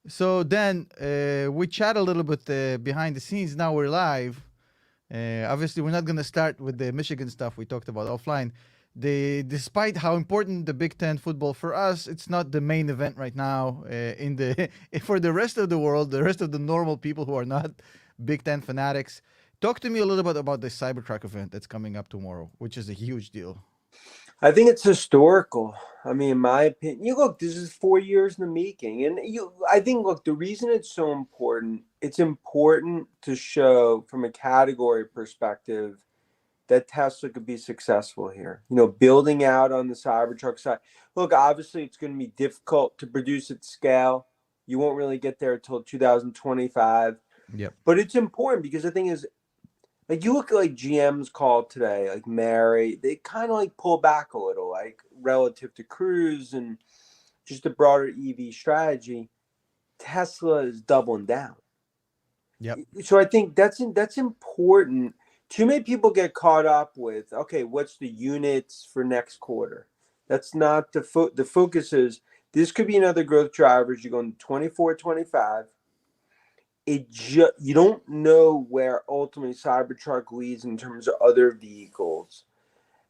So then we chat a little bit behind the scenes. Now we're live. Obviously, we're not going to start with the Michigan stuff we talked about offline. Despite how important the Big Ten football for us, it's not the main event right now. In the for the rest of the world, the rest of the normal people who are not Big Ten fanatics, talk to me a little bit about the Cybertruck event that's coming up tomorrow, which is a huge deal. I think it's historical. I mean, in my opinion, you look, this is 4 years in the making. And I think, look, the reason it's important to show from a category perspective that Tesla could be successful here. Building out on the Cybertruck side. Look, obviously, it's going to be difficult to produce at scale. You won't really get there until 2025. Yep. But it's important because the thing is, like you look at like GM's call today, like Mary, they kind of like pull back a little, like relative to Cruise and just the broader EV strategy. Tesla is doubling down. Yep. So I think that's important. Too many people get caught up with, okay, what's the units for next quarter? That's not the focus is this could be another growth driver as you go into 24, 25. You don't know where ultimately Cybertruck leads in terms of other vehicles.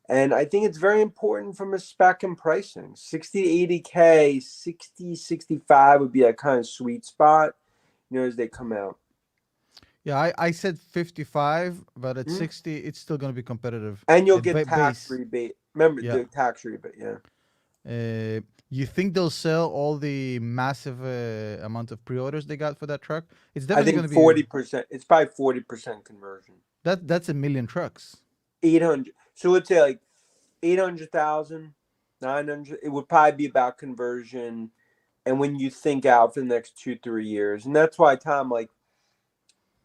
And I think it's very important from a spec and pricing. 60 to 80K, 60, 65 would be a kind of sweet spot, as they come out. Yeah, I said 55, but at Mhm. 60, it's still going to be competitive. And you'll At get tax base, rebate. Remember yeah. the tax rebate, yeah. You think they'll sell all the massive amount of pre-orders they got for that truck? It's I definitely going think to be 40%, it's probably 40% conversion. that's a million trucks. 800. So let's say like 800,000, 900. It would probably be about conversion. And when you think out for the next 2, 3 years, and that's why Tom, like,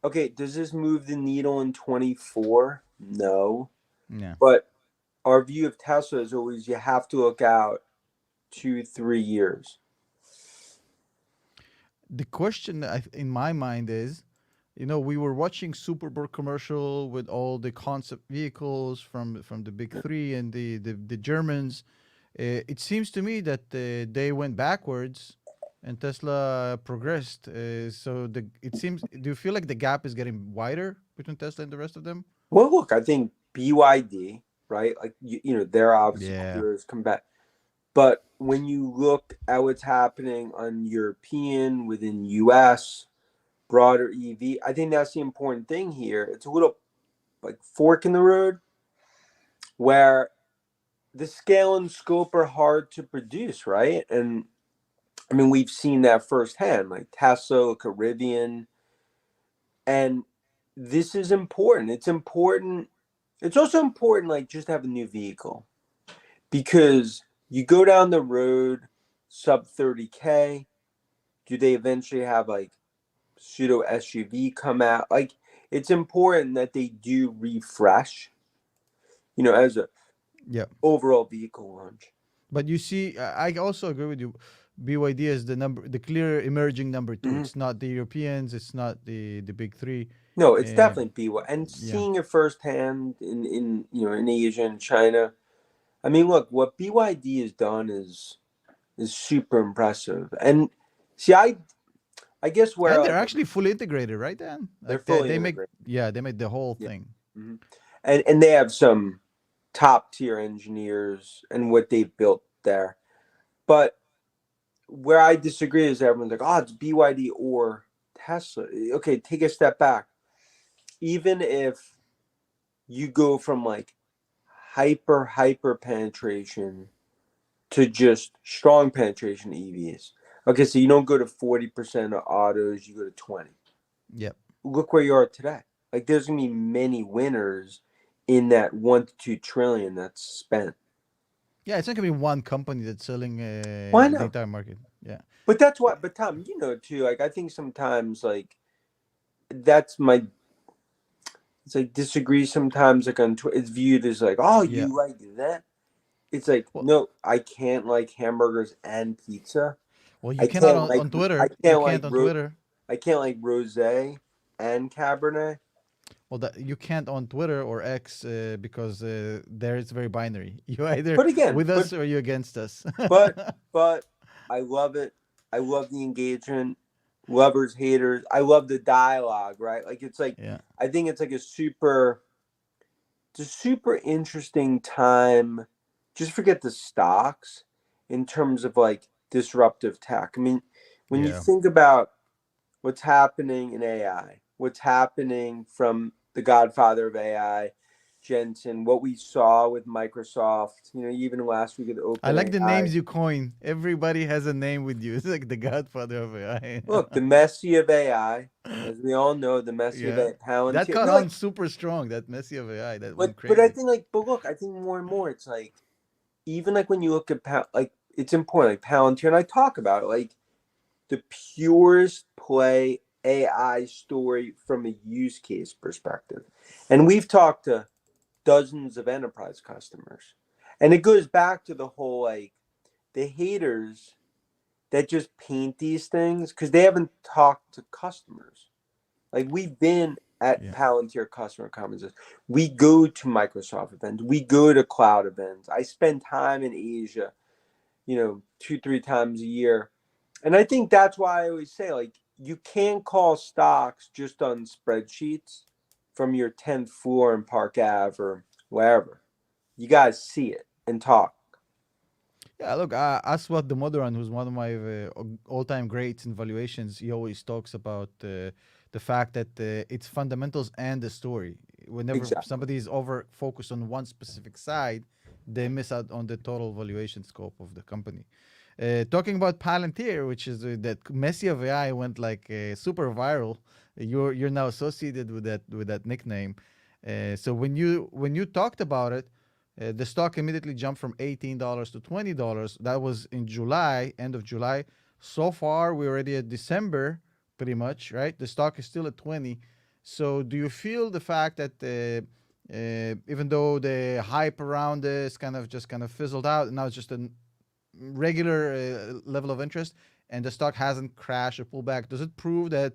okay, does this move the needle in 24? No. Yeah. But our view of Tesla is always you have to look out 2, 3 years. The question in my mind is, we were watching Super Bowl commercial with all the concept vehicles from the big three and the Germans. It seems to me that they went backwards and Tesla progressed. So it seems. Do you feel like the gap is getting wider between Tesla and the rest of them? Well, look, I think BYD, right? Like, they're obviously Yeah. clear as combat. But when you look at what's happening on European, within US, broader EV, I think that's the important thing here. It's a little like fork in the road where the scale and scope are hard to produce, right? And I mean, we've seen that firsthand, like Tesla, Rivian, and this is important. It's important. It's also important, like just to have a new vehicle because you go down the road sub 30K. Do they eventually have like pseudo SUV come out? Like it's important that they do refresh, as a Yeah. overall vehicle launch. But you see, I also agree with you. BYD is the clear emerging number two. Mhm. It's not the Europeans. It's not the big three. No, it's Uh, definitely BY, and yeah. seeing it firsthand in Asia and China. I mean, look, what BYD has done is super impressive. And see, I guess where And they're like actually fully integrated, right, Dan? they're Like fully they make, integrated. yeah, they made the whole Yeah. thing. Hmm. And they have some top tier engineers and what they've built there. But where I disagree is everyone's like, oh, it's BYD or Tesla. Okay, take a step back. Even if you go from like hyper penetration to just strong penetration EVs. Okay, so you don't go to 40% of autos, you go to 20. Yep. Look where you are today. Like there's gonna be many winners in that 1 to 2 trillion that's spent. Yeah, it's not gonna be one company that's selling Why the not? entire market. Yeah. But that's what. But Tom, too. Like I think sometimes like that's my. It's like disagree sometimes. Like on it's viewed as like, oh, Yeah. you like that. It's like Well, no, I can't like hamburgers and pizza. well, you I cannot can't on, like on I Twitter. You can't like can't on Twitter. I can't like rosé and cabernet. Well, that you can't on Twitter or X because there it's very binary. You either But again, with us or you against us. but but I love it. I love the engagement. lovers, haters. I love the dialogue, right? Like it's like Yeah. I think it's like it's a super interesting time. Just forget the stocks in terms of like disruptive tech. I mean, when you Yeah. think about what's happening in AI, what's happening from the godfather of AI, Jensen, what we saw with Microsoft, even last week at the I like the OpenAI. names you coin. Everybody has a name with you. It's like the godfather of AI. Look, the Messi of AI, as we all know, the Messi of Yeah. AI, That Palantir. caught No, on super strong, that Messi of AI. That went but I crazy. think but I think more and more, it's like even like when you look at like it's important, like Palantir, and I talk about it, like the purest play AI story from a use case perspective. And we've talked to dozens of enterprise customers. And it goes back to the whole like the haters that just paint these things because they haven't talked to customers. Like we've been at Yeah. Palantir customer conferences. We go to Microsoft events. We go to cloud events. I spend time in Asia, 2, 3 times a year. And I think that's why I always say, like, you can't call stocks just on spreadsheets from your 10th floor in Park Ave or wherever. You got to see it and talk. Yeah, look, Aswad the Modern, who's one of my all-time greats in valuations, he always talks about the fact that it's fundamentals and the story. Whenever Exactly. somebody is over focused on one specific side, they miss out on the total valuation scope of the company. Talking about Palantir, which is that Messi of AI went like super viral. You're now associated with that nickname. So when you talked about it, the stock immediately jumped from $18 to $20. That was in July, end of July. So far, we're already at December, pretty much, right? The stock is still at 20. So, do you feel the fact that even though the hype around this kind of fizzled out, and now it's just a regular level of interest, and the stock hasn't crashed or pulled back, does it prove that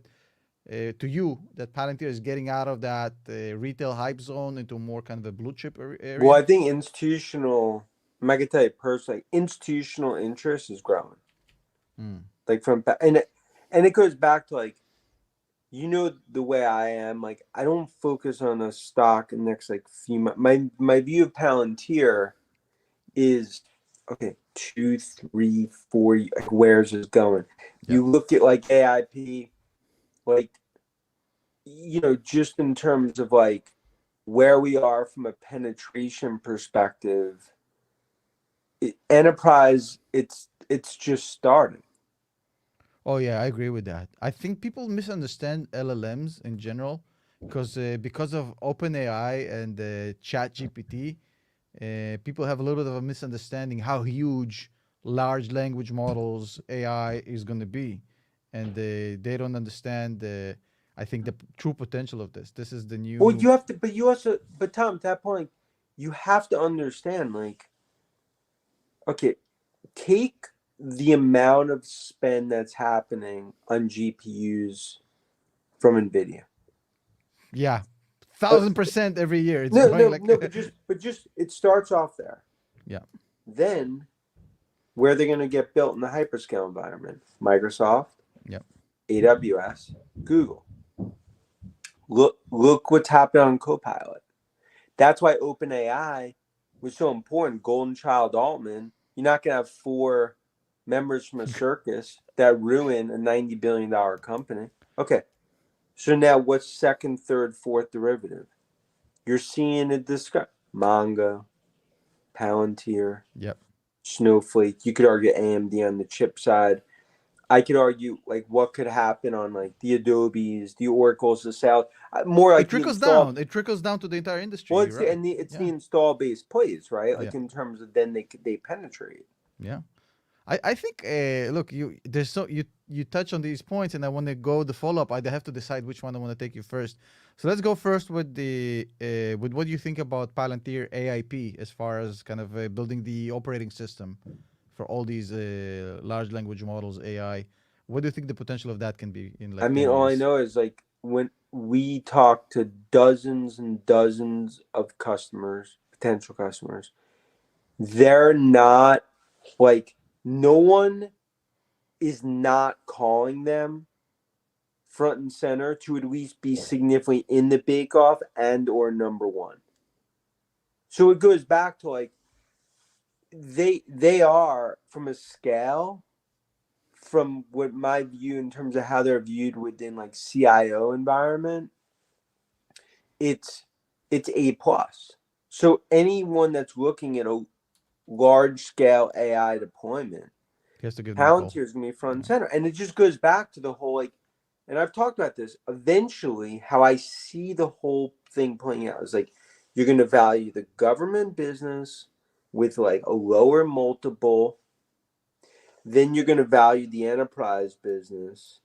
to you that Palantir is getting out of that retail hype zone into more kind of a blue chip Well, area? I think I'm going to tell you personally, institutional interest is growing. Mm. Like and it goes back to like, the way I am, like, I don't focus on a stock in the next like few months. My view of Palantir is okay, 2, 3, 4, like where's this going? Yep. You look at like AIP, like just in terms of like where we are from a penetration perspective, enterprise, it's just starting. Oh yeah, I agree with that. I think people misunderstand LLMs in general because of OpenAI and ChatGPT. People have a little bit of a misunderstanding how huge large language models AI is going to be, and they don't understand. I think the true potential of this. This is the Well, new. you have to, but you also, but Tom, at that point, you have to understand, like, okay, take the amount of spend that's happening on GPUs from NVIDIA. Yeah, Uh, 1,000% every year. It's no, growing no, like. no, but just it starts off there. Yeah. Then where they're going to get built in the hyperscale environment? Microsoft, Yep. AWS, Google. Look what's happened on Copilot. That's why OpenAI was so important. Golden Child Altman. You're not going to have four members from a circus that ruin a $90 billion company. Okay, so now what's second, third, fourth derivative? You're seeing it discuss Mongo, Palantir, Yep. Snowflake. You could argue AMD on the chip side. I could argue like what could happen on like the Adobes, the Oracles, the South, more It like the trickles install. down. It trickles down to the entire industry. Well, You're right. it's the Yeah. install base plays, right? Yeah. Like in terms of then they penetrate. Yeah. I think look, you touch on these points, and I want to go the follow up. I have to decide which one I want to take you first. So let's go first with the with what you think about Palantir AIP as far as kind of building the operating system for all these large language models AI. What do you think the potential of that can be in I like mean, 10 all I years? know is like when we talk to dozens and dozens of customers, potential customers, they're not like no one is not calling them front and center to at least be significantly in the bake-off and or number one. So it goes back to like they are from a scale, from what my view in terms of how they're viewed within like CIO environment, it's A plus. So anyone that's looking at a large scale AI deployment, He has to give them a call. Palantir is going to be front and center. And it just goes back to the whole like, and I've talked about this, eventually how I see the whole thing playing out is like you're going to value the government business with like a lower multiple, then you're going to value the enterprise business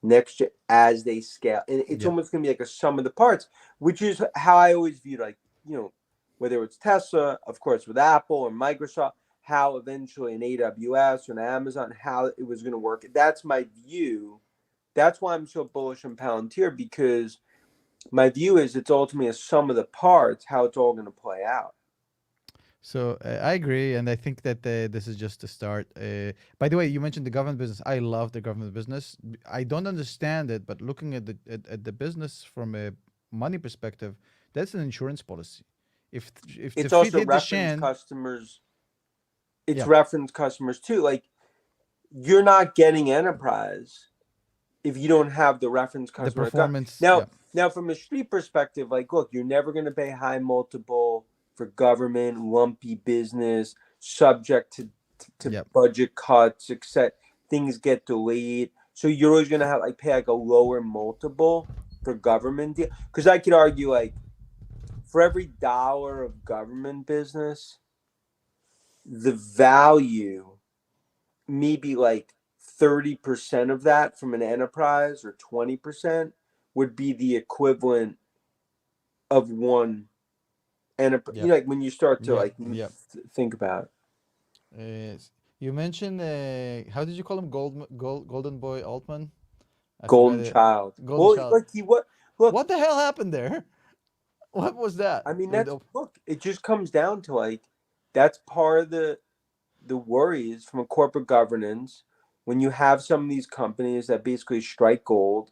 next year as they scale. And it's Yeah. almost going to be like a sum of the parts, which is how I always viewed, like, you know, whether it's Tesla, of course, with Apple or Microsoft, how eventually an AWS or an Amazon, how it was going to work. That's my view. That's why I'm so bullish on Palantir, because my view is it's ultimately a sum of the parts, how it's all going to play out. So I agree, and I think that this is just the start. By the way, you mentioned the government business. I love the government business. I don't understand it, but looking at the business from a money perspective, that's an insurance policy. If the It's feet also hit the reference shan, customers. It's yeah, reference customers too. Like, you're not getting enterprise if you don't have the reference the customer. performance, yeah, Now, from a street perspective, like, look, you're never going to pay high multiple for government, lumpy business, subject to yeah. budget cuts, except things get delayed. So you're always going to have like pay like a lower multiple for government deal. Because I could argue like for every dollar of government business, the value maybe like 30% of that from an enterprise or 20% would be the equivalent of one enterprise. Yeah, You know, like when you start to yeah, like yeah. think about it. You mentioned how did you call him? Golden Boy Altman. I forgot Golden it. child. Golden Well, Child. like he what look, What the hell happened there? What was that? I mean that's look, it just comes down to like that's part of the worries from a corporate governance when you have some of these companies that basically strike gold.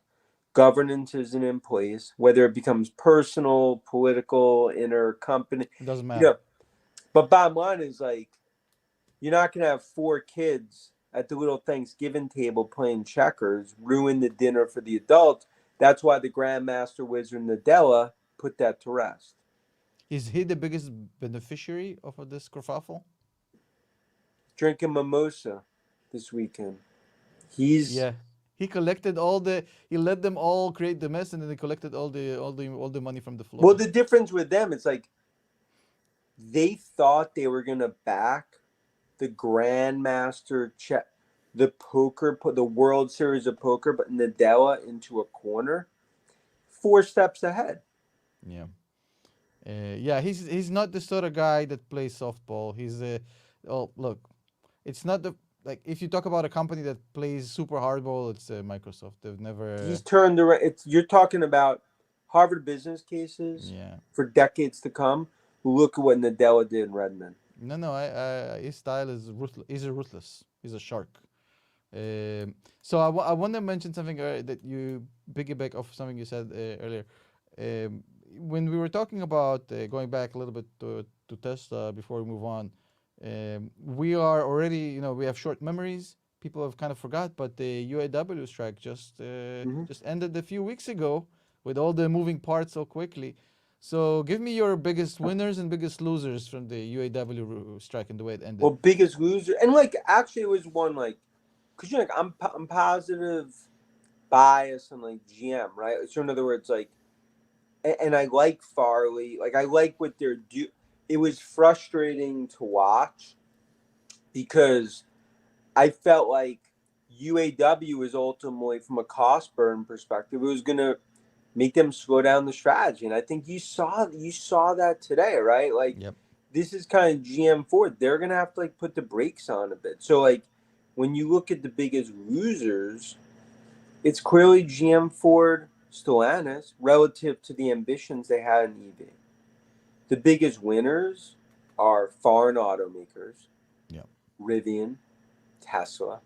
Governance isn't in place, whether it becomes personal, political, inner company, It doesn't you know. matter. But bottom line is like you're not gonna have four kids at the little Thanksgiving table playing checkers, ruin the dinner for the adults. That's why the Grandmaster Wizard Nadella put that to rest. Is he the biggest beneficiary of this kerfuffle? Drinking mimosa this weekend. He's Yeah. He collected all the. He let them all create the mess, and then he collected all the money from the well, floor. the difference with them, it's like they thought they were gonna back the Grandmaster check, the poker, put the World Series of Poker, but Nadella into a corner, four steps ahead. Yeah. Yeah. He's not the sort of guy that plays softball. He's a. Oh, look. It's not the like if you talk about a company that plays super hardball, it's Microsoft. They've never. He's turned around. It's you're talking about Harvard business cases Yeah. for decades to come. Look at what Nadella did in Redmond. No, no. His style is ruthless. He's a ruthless. He's a shark. So I want to mention something that you piggyback off something you said earlier. When we were talking about going back a little bit to Tesla before we move on, we are already, we have short memories. People have kind of forgot, but the UAW strike Mm-hmm. just ended a few weeks ago with all the moving parts so quickly. So give me your biggest winners and biggest losers from the UAW strike and the way it ended. Well, biggest loser, and like actually it was one like, cause you know, like I'm positive bias on like GM, right? So in other words, like, and I like Farley, like I like what they're do. It was frustrating to watch because I felt like UAW was ultimately, from a cost burn perspective, it was gonna make them slow down the strategy. And I think you saw that today, right? Like Yep. this is kind of GM Ford. They're gonna have to like put the brakes on a bit. So like when you look at the biggest losers, it's clearly GM Ford Stellantis relative to the ambitions they had in EV. The biggest winners are foreign automakers, Yep. Rivian, Tesla,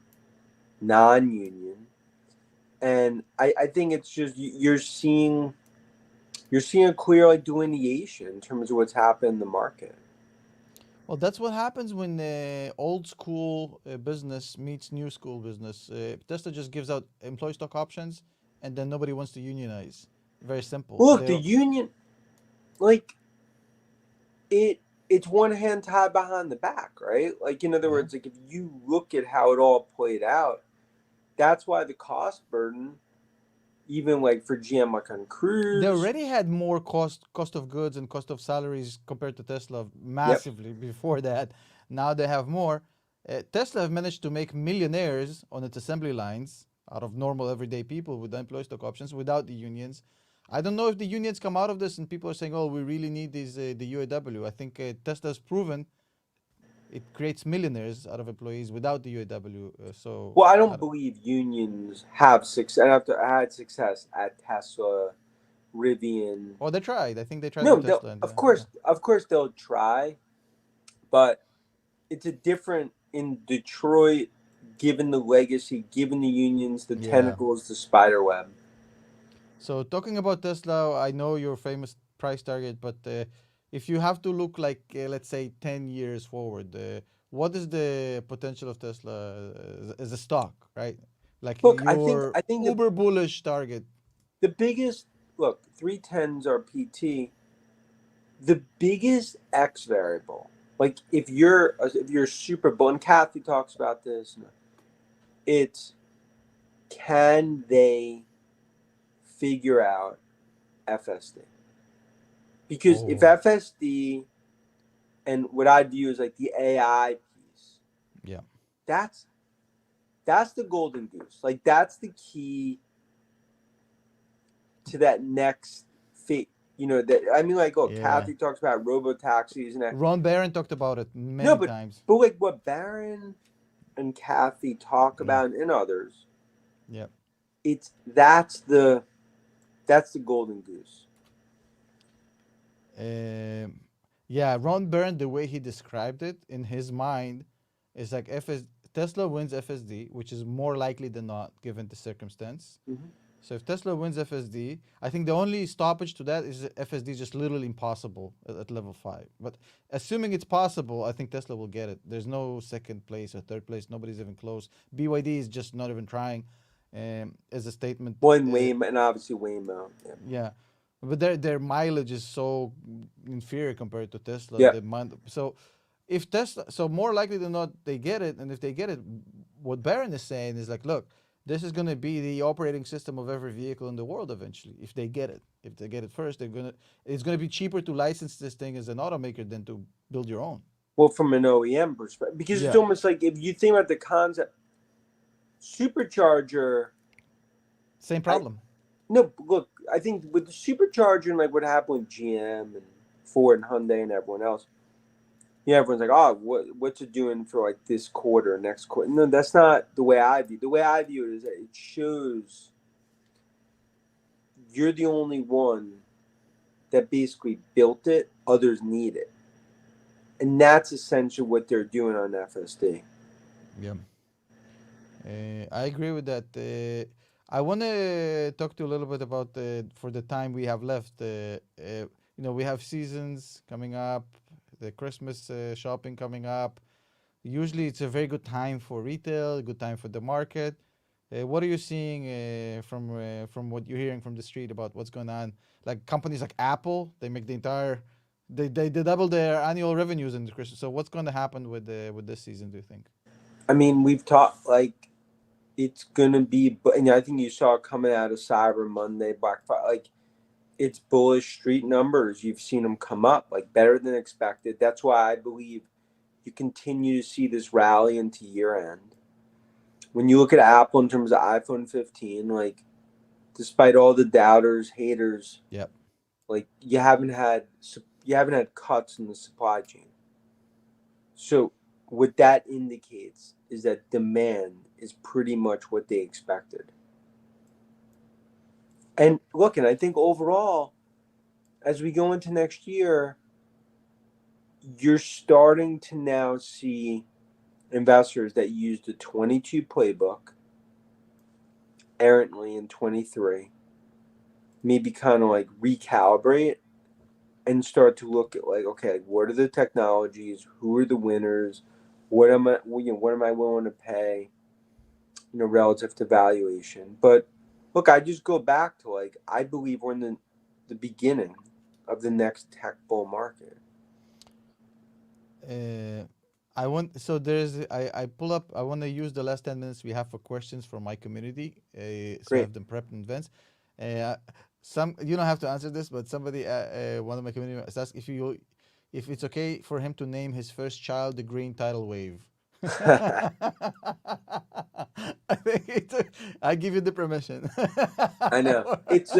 non-union, And I think it's just you're seeing a clear like delineation in terms of what's happened in the market. Well, that's what happens when old school business meets new school business. Tesla just gives out employee stock options, and then nobody wants to unionize. Very simple. Well, look, They the union, like it, it's one hand tied behind the back, right? Like in other yeah. words, like if you look at how it all played out, that's why the cost burden, even like for GM, like on They Cruise, already had more cost of goods and cost of salaries compared to Tesla yep. massively before that. Now they have more. Tesla have managed to make millionaires on its assembly lines out of normal everyday people with the employee stock options without the unions. I don't know if the unions come out of this and people are saying, "Oh, we really need these the UAW." I think Tesla's proven it creates millionaires out of employees without the UAW. Well, I I don't don't, believe unions have success. After I had success at Tesla, Rivian. oh, they tried. I think they tried No, with they'll, Tesla, and yeah, of course, they'll try, but it's a different in Detroit, given the legacy, given the unions, the yeah. tentacles, the spider web. So talking about Tesla, I know your famous price target, but if you have to look like let's say 10 years forward, what is the potential of Tesla as a stock, right? Like Look, your I think uber bullish target. the biggest look 310s are PT. The biggest X variable, like if you're super bull, and Kathy talks about this, it's can they figure out FSD? Because if Oh, FSD and what I view as like the AI piece, yeah, that's that's the golden goose. Like that's the key to that next fate. You know that I mean, like, oh, yeah. Kathy talks about robo taxis and that. Ron Barron talked about it No, many times. but like what Barron and Kathy talk Mm, about and others, yeah. it's that's the golden goose. Um, yeah, Ron Byrne, the way he described it in his mind is like Tesla wins FSD, which is more likely than not given the circumstance. Mm-hmm. So if Tesla wins FSD, I think the only stoppage to that is that FSD is just literally impossible at level 5. But assuming it's possible, I think Tesla will get it. There's no second place or third place. Nobody's even close. BYD is just not even trying as a statement. One Waymo and obviously Waymo. Yeah. Yeah, but their mileage is so inferior compared to Tesla. Yeah. So if Tesla, so more likely than not they get it, and if they get it, what Barron is saying is like, look, this is going to be the operating system of every vehicle in the world eventually. If they get it first, it's going to be cheaper to license this thing as an automaker than to build your own. Well, from an OEM perspective, because it's Yeah, almost like if you think about the concept, supercharger. same I problem. no look. I think with the supercharger and like what happened with GM and Ford and Hyundai and everyone else, yeah, everyone's like, oh, what's it doing for like this quarter, next quarter? No, that's not the way I view. The way I view it is that it shows you're the only one that basically built it. Others need it, and that's essentially what they're doing on FSD. Yeah. I agree with that. I want to talk to you a little bit about for the time we have left. We have seasons coming up, the Christmas shopping coming up. Usually, it's a very good time for retail, good time for the market. What are you seeing from what you're hearing from the street about what's going on? Like companies like Apple, they make the entire they double their annual revenues in the Christmas. So what's going to happen with this season? Do you think? I mean, we've talked like it's gonna be, but and I think you saw it coming out of Cyber Monday, Black Friday. Like it's bullish street numbers. You've seen them come up like better than expected. That's why I believe you continue to see this rally into year end. When you look at Apple in terms of iPhone 15, like despite all the doubters, haters, Yep. like you haven't had cuts in the supply chain. So what that indicates is that demand is pretty much what they expected. And look, and I think overall, as we go into next year, you're starting to now see investors that use the 22 playbook errantly in 23, maybe kind of like recalibrate and start to look at like, okay, what are the technologies? Who are the winners? What am I willing to pay? Relative to valuation. But look, I just go back to like, I believe we're in the beginning of the next tech bull market. Uh, I want so there's I pull up. I want to use the last 10 minutes we have for questions from my community. So I Great. have them prepped in advance. Uh, some you don't have to answer this, but somebody one of my community members asked if it's okay for him to name his first child the green tidal wave. I think I give you the permission. I know. It's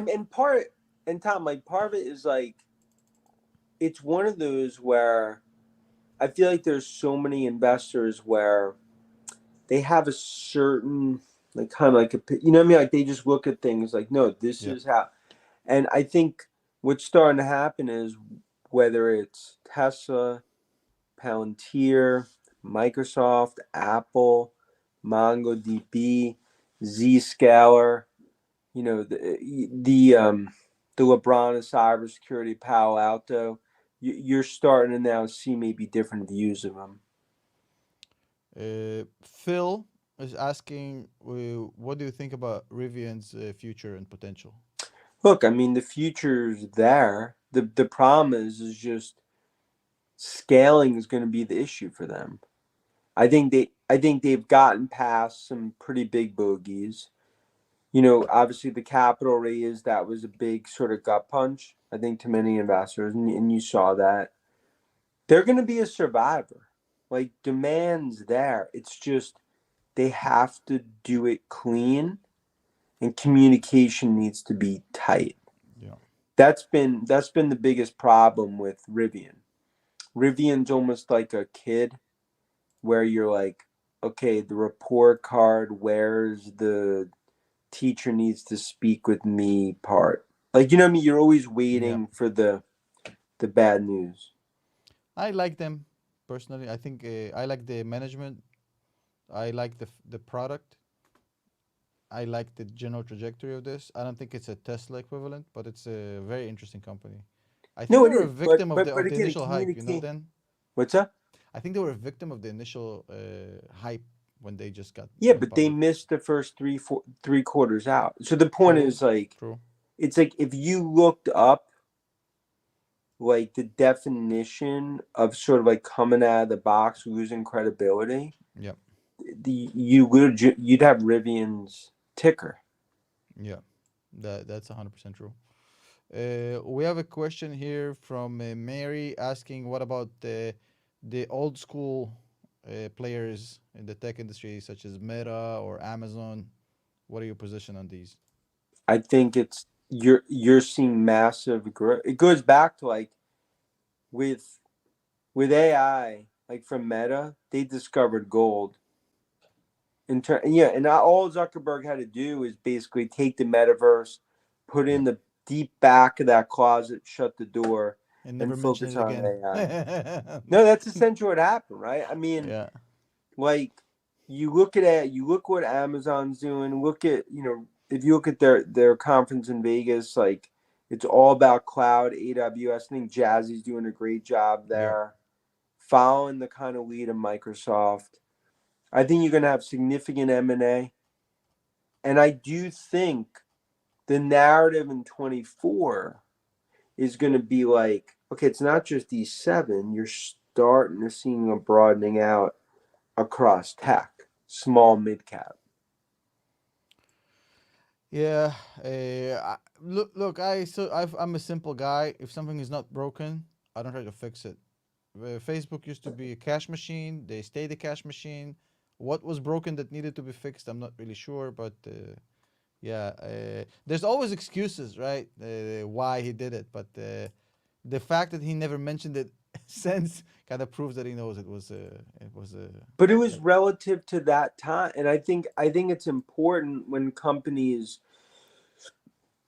and part and Tom, like part of it is like it's one of those where I feel like there's so many investors where they have a certain like kind of like what I mean, like they just look at things like, no, this Yep. is how. And I think what's starting to happen is whether it's Tesla, Palantir, Microsoft, Apple, MongoDB, Zscaler, the LeBron of cybersecurity, Palo Alto. You're starting to now see maybe different views of them. Phil is asking, what do you think about Rivian's future and potential? Look, I mean, the future's there. The problem is just scaling is going to be the issue for them. I think they've gotten past some pretty big bogeys. Obviously the capital raise, that was a big sort of gut punch, I think, to many investors, and you saw that. They're going to be a survivor. Like, demand's there. It's just they have to do it clean, and communication needs to be tight. Yeah. That's been the biggest problem with Rivian. Rivian's almost like a kid where you're like, okay, the report card, where's the teacher needs to speak with me part. Like, what I mean? You're always Yeah. waiting for the bad news. I like them personally. I think I like the management. I like the product. I like the general trajectory of this. I don't think it's a Tesla equivalent, but it's a very interesting company. I think No, they it were is, a victim but of the again, initial hype, communicate. then What's that? I think they were a victim of the initial hype when they just Yeah, went but they public. missed the first three quarters out. So the point True, is like, true. it's like if you looked up like the definition of sort of like coming out of the box, losing credibility, Yep. you'd have Rivian's ticker. Yeah. That's 100% true. We have a question here from Mary asking, what about the old school players in the tech industry, such as Meta or Amazon? What are your position on these? I think it's you're seeing massive growth. It goes back to like with with AI, like from Meta, they discovered gold. And all Zuckerberg had to do is basically take the metaverse, put in Yep. the deep back of that closet, shut the door, And never and mention focus it on again. AI. No, that's essentially what happened, right? I mean, Yeah. like you look at it, you look what Amazon's doing. Look at if you look at their conference in Vegas, like it's all about cloud, AWS. I think Jazzy's doing a great job Yep. there, following the kind of lead of Microsoft. I think you're going to have significant M&A, and I do think the narrative in 24 is going to be like, okay, it's not just these seven. You're starting to see a broadening out across tech, small, mid cap. Yeah. Look. I'm a simple guy. If something is not broken, I don't try to fix it. Facebook used to be a cash machine. They stayed a cash machine. What was broken that needed to be fixed? I'm not really sure, but yeah, there's always excuses, right? Why he did it, but the fact that he never mentioned it since kind of proves that he knows it was But it was relative to that time, and I think it's important when companies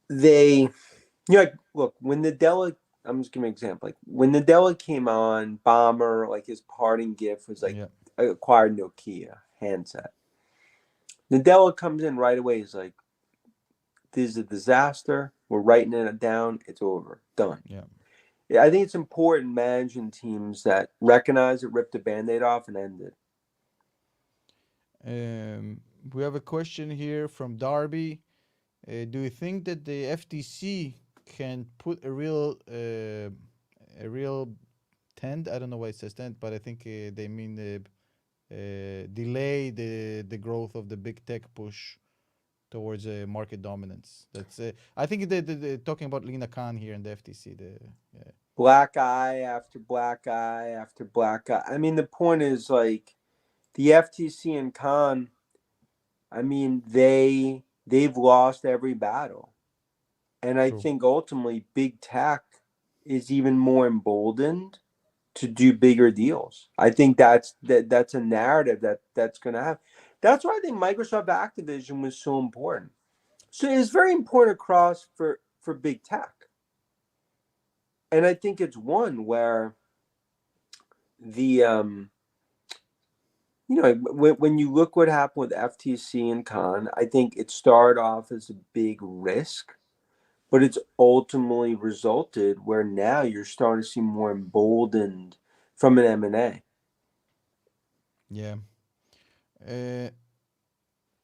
they like look when Nadella. I'm just giving an example. Like when Nadella came on, Bomber, like his parting gift was like yeah, acquired Nokia handset. Nadella comes in right away. He's like, "This is a disaster. We're writing it down. It's over. Done." Yeah. Yeah, I think it's important managing teams that recognize it, rip the band-aid off, and end it. We have a question here from Darby. Do you think that the FTC can put a real tent? I don't know why it says tent, but I think they mean delay the growth of the big tech push towards market dominance. That's I think they're talking about Lena Khan here in the FTC. Yeah. Black eye after black eye after black eye. I mean, the point is like the FTC and Khan. I mean, they've lost every battle, and I True. think ultimately big tech is even more emboldened to do bigger deals. I think that's a narrative that's going to happen. That's why I think Microsoft Activision was so important. So it's very important across for big tech, and I think it's one where the when you look what happened with FTC and Khan, I think it started off as a big risk, but it's ultimately resulted where now you're starting to see more emboldened from an M&A. Yeah. Uh,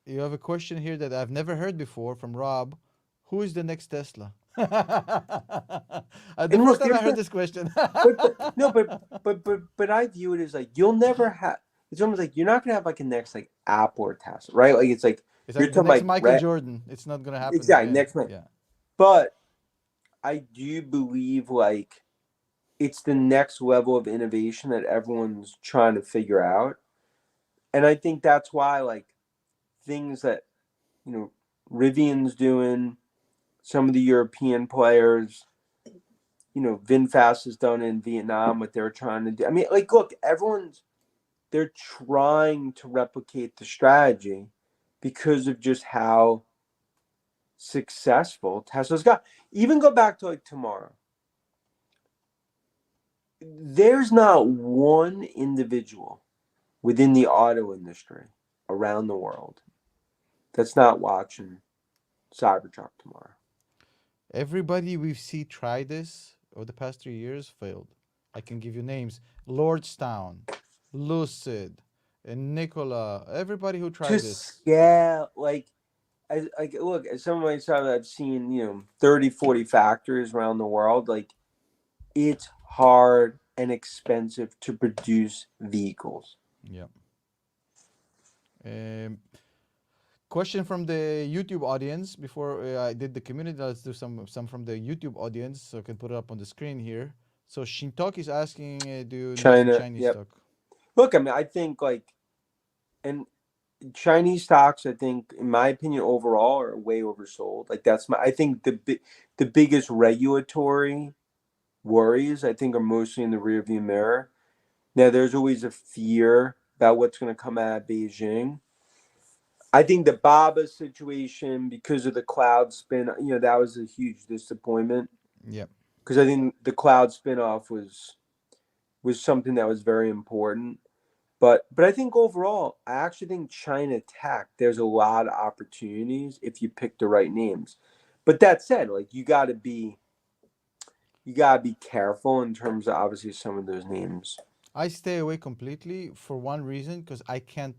you have a question here that I've never heard before from Rob. Who is the next Tesla? The And first look, time I heard this question. but no, but I view it as like you'll never have. It's almost like you're not gonna have like a next like Apple or Tesla, right? Like it's like It's you're like the talking next about Michael Jordan. It's not gonna happen exactly again. next month. Yeah. But I do believe like it's the next level of innovation that everyone's trying to figure out, and I think that's why like things that you know Rivian's doing, some of the European players, VinFast has done in Vietnam what they're trying to do. I mean, like, look, they're trying to replicate the strategy because of just how successful Tesla's got. Even go back to like tomorrow. There's not one individual within the auto industry around the world that's not watching Cybertruck tomorrow. Everybody we've seen try this over the past 3 years failed. I can give you names: Lordstown, Lucid, and Nikola. Everybody who To tried this. scale, like look, as some of my stuff I've seen, 30, 40 factories around the world, like it's hard and expensive to produce vehicles. Yeah. Um, Question from the YouTube audience before I did the community. Let's do some from the YouTube audience so I can put it up on the screen here. So Shintok is asking, do you invest in China, Chinese yep. stock? Look, I mean, I think like, and Chinese stocks, I think, in my opinion, overall are way oversold. Like I think the biggest regulatory worries, I think, are mostly in the rearview mirror. Now, there's always a fear about what's going to come out of Beijing. I think the Baba situation, because of the cloud spin, that was a huge disappointment. Yeah. Because I think the cloud spinoff was something that was very important. But I think overall, I actually think China tech, there's a lot of opportunities if you pick the right names. But that said, like you gotta be careful in terms of obviously some of those names. I stay away completely for one reason, because I can't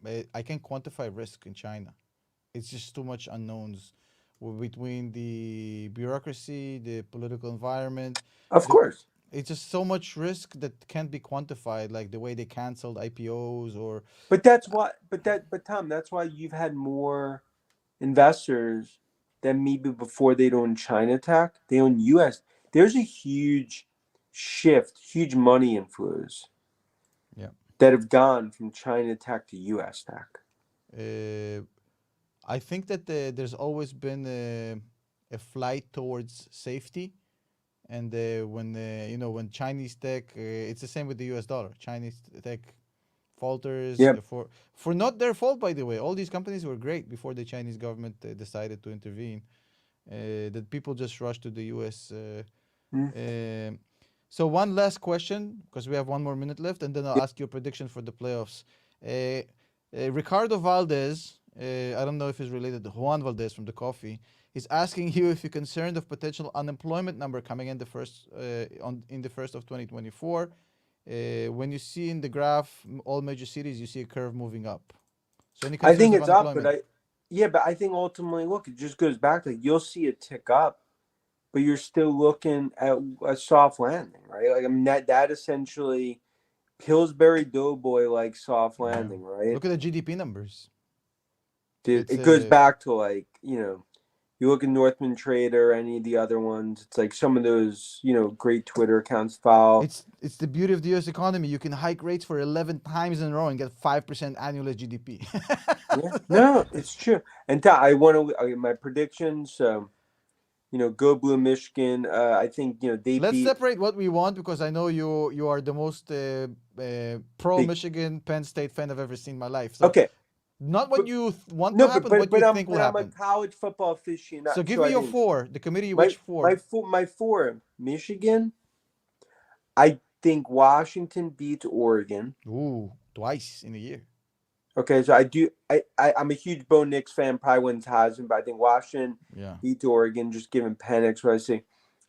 quantify risk in China. It's just too much unknowns between the bureaucracy, the political environment. Of The, course. it's just so much risk that can't be quantified, like the way they canceled IPOs or But that's why but Tom, that's why you've had more investors that maybe before they'd own China tech, they own US. There's a huge shift, huge money inflows yeah. that have gone from China tech to US tech. Uh, I think that there's always been a flight towards safety, and when Chinese tech, it's the same with the U.S. dollar. Chinese tech falters Yep. for not their fault, by the way. All these companies were great before the Chinese government decided to intervene. That people just rushed to the U.S. Mm. Um, so one last question, because we have 1 more minute left, and then I'll Yep. ask you a prediction for the playoffs. Uh, Ricardo Valdez, I don't know if he's related to Juan Valdez from the coffee. He's asking you if you're concerned of potential unemployment number coming in the first of 2024. When you see in the graph all major cities, you see a curve moving up. So any I think concerns of it's up, but unemployment? I think ultimately, look, it just goes back to you'll see it tick up, but you're still looking at a soft landing, right? Like I mean that essentially Pillsbury Doughboy like soft Yeah. landing, right? Look at the GDP numbers. Dude, It's it goes back to like, you look at Northman Trader, any of the other ones, it's like some of those, great Twitter accounts follow. it's the beauty of the U.S. economy. You can hike rates for 11 times in a row and get 5% annual GDP. Yeah, no, it's true. And I want to my predictions. Go Blue Michigan. I think they Let's beat separate what we want because I know you are the most pro big. Michigan Penn State fan I've ever seen in my life. So Okay, not what but you want to no, happen, what you think will I'm a happen. college football So aficionado. give So me I your think four. The committee, which four? my four Michigan. I think Washington beats Oregon. Ooh, twice in a year. Okay, so I do. I'm a huge Bo Nix fan. Probably wins Heisman, but I think Washington Yeah. beats Oregon. Just given Penix, what I see.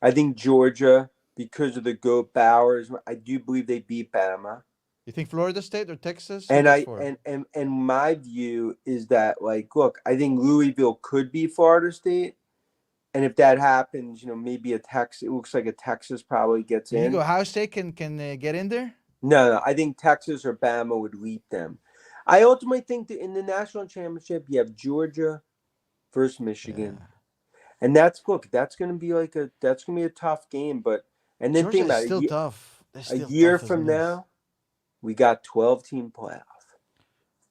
I think Georgia, because of the goat Bowers, I do believe they beat Bama. You think Florida State or Texas? Who And gets I four? and my view is that like, look, I think Louisville could be Florida State, and if that happens, maybe a Texas. It looks like a Texas probably gets You think in. Ohio State can get in there? No, I think Texas or Bama would leap them. I ultimately think that in the national championship, you have Georgia versus Michigan, Yeah. and that's gonna be a tough game. But and then Georgia think is about it, still tough. They're a still year tough as from nails. now, we got 12-team playoff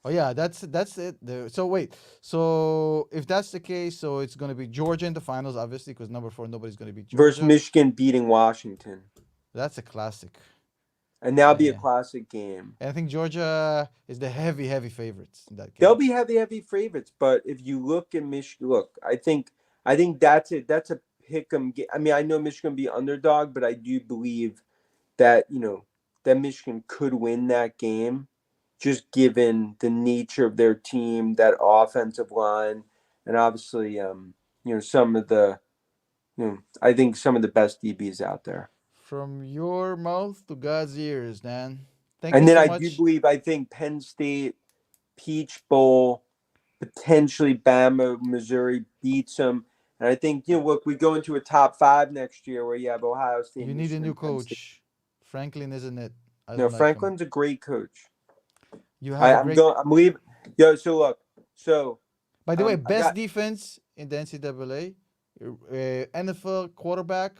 Oh yeah, that's it. So wait, so if that's the case, so it's gonna be Georgia in the finals, obviously, because number four nobody's gonna beat versus Georgia. Michigan beating Washington, That's a classic. and that'll be a Uh, classic game. and I think Georgia is the heavy favorites in that They'll game. be heavy favorites, but if you look at Michigan, look, I think that's it. That's a pick 'em. I mean, I know Michigan be underdog, but I do believe that that Michigan could win that game, just given the nature of their team, that offensive line, and obviously, some of the, I think some of the best DBs out there. From your mouth to God's ears, Dan. Thank you And then so I do much. believe I think Penn State, Peach Bowl, potentially Bama, Missouri beats them. And I think, look, we go into a top five next year where you have Ohio State, You need a new Michigan, Penn State. coach. Franklin isn't it? I No, don't like him. Franklin's a great coach. You have a I'm great. going. I'm leaving. Yo, so look. So By the way, I best got. defense in the NCAA, NFL quarterback.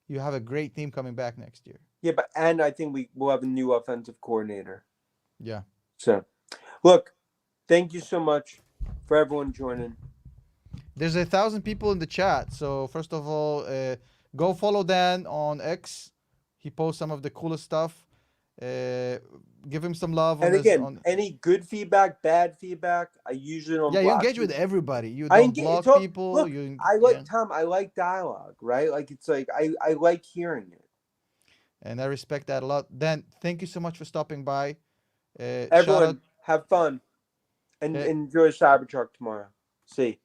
You have a great team coming back next year. Yeah, but and I think we will have a new offensive coordinator. Yeah. So look, thank you so much for everyone joining. There's 1,000 people in the chat. So first of all, go follow Dan on X. He posts some of the coolest stuff. Give him some love on And his again, on. any good feedback, bad feedback, I usually don't Yeah, you block engage with you. everybody. You I don't engage. It's block all, people. look, You I yeah. like Tom. I like dialogue, right? Like it's like I like hearing it. And I respect that a lot. Dan, thank you so much for stopping by. Shout out. Everyone, have fun and Uh, enjoy Cybertruck tomorrow. See.